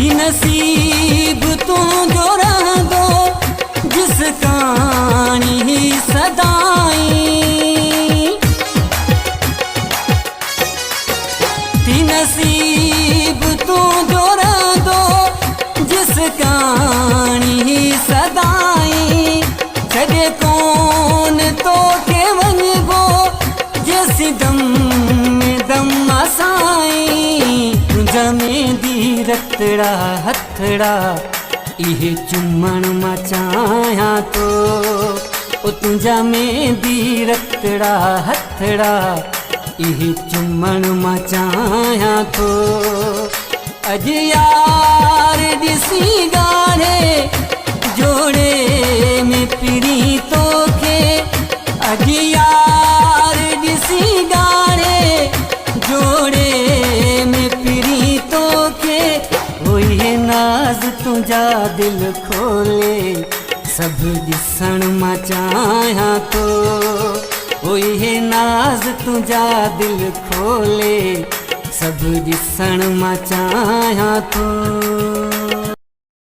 थी नसीब तू जो रहंदो जिस कहानी ही सदाई। थी नसीब तू जो रहंदो जिस कहानी ही सदाई। छॾे कोन तो के वञबो जेसी दम में दम असाई। तुंहिंजा मेंदी रतड़ा हथड़ा इहे चुमण मां चाहियां तो। ओ तुंहिंजा मेंदी रतड़ा हथड़ा इहे चुमण मां चाहियां तो। अॼु यार ॾिसी ॻाढ़े जोड़े में पिड़ी तोखे। अॼु यार ॾिसी ॻाढ़े जोड़े में पिड़ी तोखे। उहे नाज़ तुंहिंजा दिल खोले सभु ॾिसण मां चाहियां तो। उहे नाज़ तुंहिंजा दिल खोले सभु ॾिसण मां चाहियां तो।